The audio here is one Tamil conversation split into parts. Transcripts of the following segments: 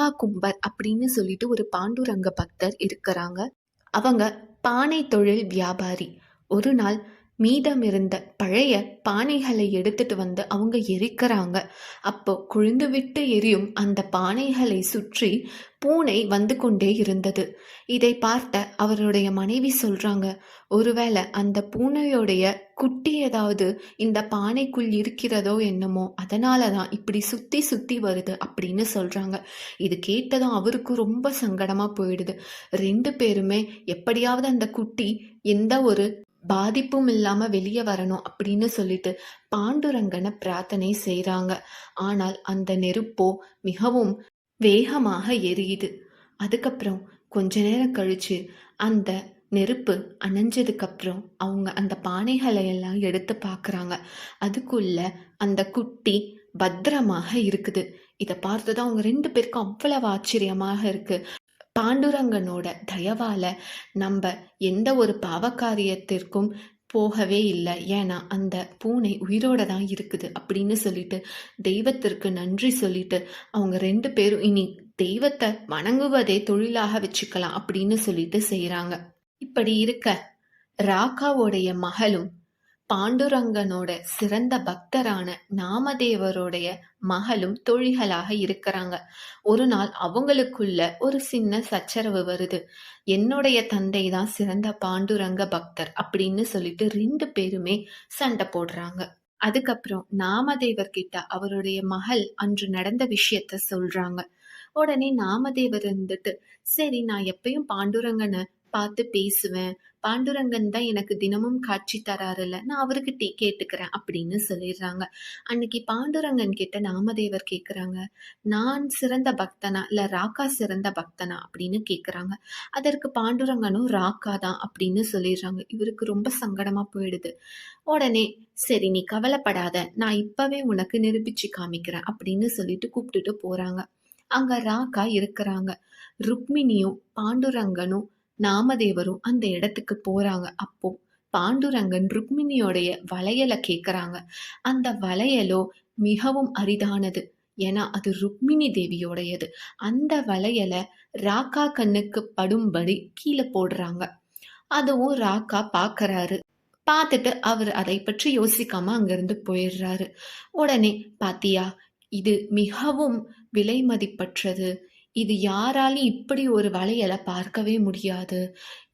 ராக்கா கும்பர் அப்படின்னு சொல்லிட்டு ஒரு பாண்டுரங்க பக்தர் இருக்கிறாங்க. அவங்க பானை தொழில் வியாபாரி. ஒரு நாள் மீதமிருந்த பழைய பானைகளை எடுத்துட்டு வந்து அவங்க எரிக்கிறாங்க. அப்போ கொழுந்து விட்டு எரியும் அந்த பானைகளை சுற்றி பூனை வந்து கொண்டே இருந்தது. இதை பார்த்த அவருடைய மனைவி சொல்றாங்க, ஒருவேளை அந்த பூனையோடைய குட்டி ஏதாவது இந்த பானைக்குள் இருக்கிறதோ என்னமோ, அதனால தான் இப்படி சுத்தி சுத்தி வருது அப்படின்னு சொல்றாங்க. இது கேட்டதும் அவருக்கு ரொம்ப சங்கடமா போயிடுது. 2 பேருமே எப்படியாவது அந்த குட்டி எந்த ஒரு பாதிப்பும் இல்லாம வெளிய வரணும் அப்படின்னு சொல்லிட்டு பாண்டுரங்கனை பிரார்த்தனை செய்றாங்க. ஆனால் அந்த நெருப்போ மிகவும் வேகமாக எரியுது. அதுக்கப்புறம் கொஞ்ச நேரம் கழிச்சு அந்த நெருப்பு அணைஞ்சதுக்கப்புறம் அவங்க அந்த பானைகளை எல்லாம் எடுத்து பார்க்குறாங்க. அதுக்குள்ள அந்த குட்டி பத்திரமாக இருக்குது. இதை பார்த்ததும் அவங்க 2 பேருக்கும் அவ்வளவு ஆச்சரியமாக இருக்கு. பாண்டுரங்கனோட தயவால நம்ம எந்த ஒரு பாவகாரியத்திற்கும் போகவே இல்லை. ஏன்னா அந்த பூனை உயிரோட தான் இருக்குது அப்படின்னு சொல்லிட்டு தெய்வத்திற்கு நன்றி சொல்லிட்டு அவங்க 2 பேரும் இனி தெய்வத்தை வணங்குவதே தொழிலாக வச்சுக்கலாம் அப்படின்னு சொல்லிட்டு செய்றாங்க. இப்படி இருக்க ராக்காவோடைய மகளும் பாண்டுரங்கனோட சிறந்த பக்தரான நாமதேவருடைய மகளும் தொழில்களாக இருக்கிறாங்க. ஒரு நாள் அவங்களுக்குள்ள ஒரு சின்ன சச்சரவு வருது. என்னுடைய தந்தை தான் சிறந்த பாண்டுரங்க பக்தர் அப்படின்னு சொல்லிட்டு 2 பேருமே சண்டை போடுறாங்க. அதுக்கப்புறம் நாமதேவர் கிட்ட அவருடைய மகள் அன்று நடந்த விஷயத்த சொல்றாங்க. உடனே நாமதேவர் இருந்துட்டு, சரி நான் எப்பயும் பாண்டுரங்கனை பார்த்து பேசுவேன். பாண்டுரங்கன் தான் எனக்கு தினமும் காட்சி தராருல்ல, நான் அவர்கிட்ட கேட்டுக்கிறேன் அப்படின்னு சொல்லிடுறாங்க. அன்னைக்கு பாண்டுரங்கன் கிட்ட நாமதேவர் கேட்குறாங்க, நான் சிறந்த பக்தனா இல்ல ராக்கா சிறந்த பக்தனா அப்படின்னு கேட்குறாங்க. அதற்கு பாண்டுரங்கனும் ராக்கா தான் அப்படின்னு சொல்லிடுறாங்க. இவருக்கு ரொம்ப சங்கடமா போயிடுது. உடனே சரி நீ கவலைப்படாத, நான் இப்பவே உனக்கு நிரூபிச்சு காமிக்கிறேன் அப்படின்னு சொல்லிட்டு கூப்பிட்டுட்டு போறாங்க. அங்க ராக்கா இருக்கிறாங்க. ருக்மிணியும் பாண்டுரங்கனும் நாமதேவரும் அந்த இடத்துக்கு போறாங்க. அப்போ பாண்டுரங்கன் ருக்மிணியோடைய வளையலை கேட்கறாங்க. அந்த வளையலோ மிகவும் அரிதானது. ஏன்னா அது ருக்மிணி தேவியோடையது. அந்த வளையலை ராக்கா கண்ணுக்கு படும்படி கீழே போடுறாங்க. அதுவும் ராக்கா பார்க்கறாரு. பார்த்துட்டு அவர் அதை பற்றி யோசிக்காம அங்கிருந்து போயிடுறாரு. உடனே பாத்தியா, இது மிகவும் விலை மதிப்பற்றது. இது யாராலும் இப்படி ஒரு வளையலை பார்க்கவே முடியாது.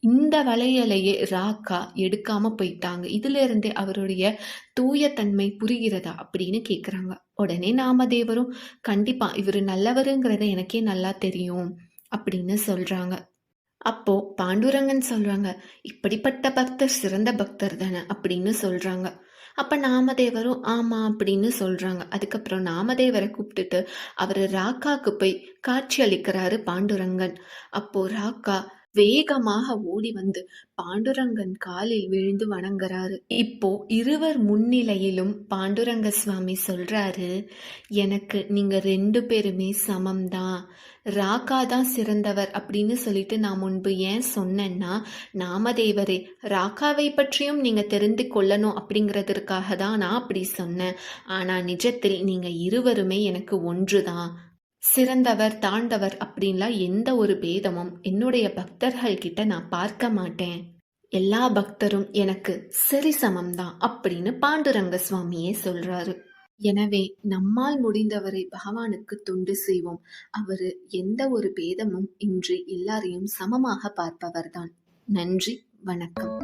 இந்த வளையலையே ராக்கா எடுக்காம போயிட்டாங்க. இதுல இருந்தே அவருடைய தூய தன்மை புரிகிறதா அப்படின்னு கேக்குறாங்க. உடனே நாமதேவரும் கண்டிப்பா இவரு நல்லவருங்கிறத எனக்கே நல்லா தெரியும் அப்படின்னு சொல்றாங்க. அப்போ பாண்டுரங்கன் சொல்றாங்க, இப்படிப்பட்ட பக்தர் சிறந்த பக்தர் தானே அப்படின்னு சொல்றாங்க. அப்ப நாமதேவரும் ஆமா அப்படின்னு சொல்றாங்க. அதுக்கப்புறம் நாமதேவரை கூப்பிட்டுட்டு அவரு ராக்காக்கு போய் காட்சி அளிக்கிறாரு பாண்டுரங்கன். அப்போ ராக்கா வேகமாக ஓடி வந்து பாண்டுரங்கன் காலில் விழுந்து வணங்குறாரு. இப்போ இருவர் முன்னிலையிலும் பாண்டுரங்க சுவாமி சொல்றாரு, எனக்கு நீங்க 2 பேருமே சமம்தான். ராக்கா தான் சிறந்தவர் அப்படின்னு சொல்லிட்டு நான் முன்பு ஏன் சொன்னேன்னா, நாமதேவரே ராக்காவை பற்றியும் நீங்க தெரிந்து கொள்ளணும் அப்படிங்கிறதுக்காக தான் நான் அப்படி சொன்னேன். ஆனா நிஜத்தில் நீங்க இருவருமே எனக்கு ஒன்றுதான். சிறந்தவர் தாழ்ந்தவர் அப்படின்லாம் எந்த ஒரு பேதமும் என்னுடைய பக்தர்கள் கிட்ட நான் பார்க்க மாட்டேன். எல்லா பக்தரும் எனக்கு சரி சமம்தான் அப்படின்னு பாண்டுரங்க சுவாமியே சொல்றாரு. எனவே நம்மால் முடிந்தவரை பகவானுக்கு தொண்டு செய்வோம். அவரு எந்த ஒரு பேதமும் இன்றி எல்லாரையும் சமமாக பார்ப்பவர்தான். நன்றி, வணக்கம்.